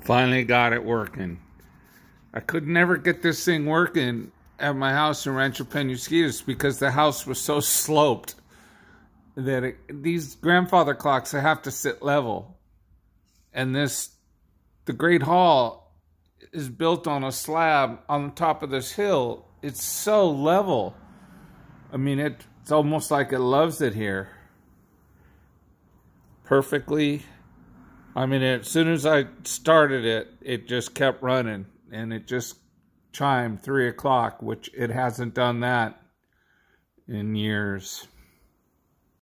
Finally got it working. I could never get this thing working at my house in Rancho Penasquitos because the house was so sloped that these grandfather clocks, they have to sit level. And the Great Hall is built on a slab on the top of this hill. It's so level. I mean, it's almost like it loves it here. Perfectly. I mean, as soon as I started it, it just kept running. And it just chimed 3 o'clock, which it hasn't done that in years.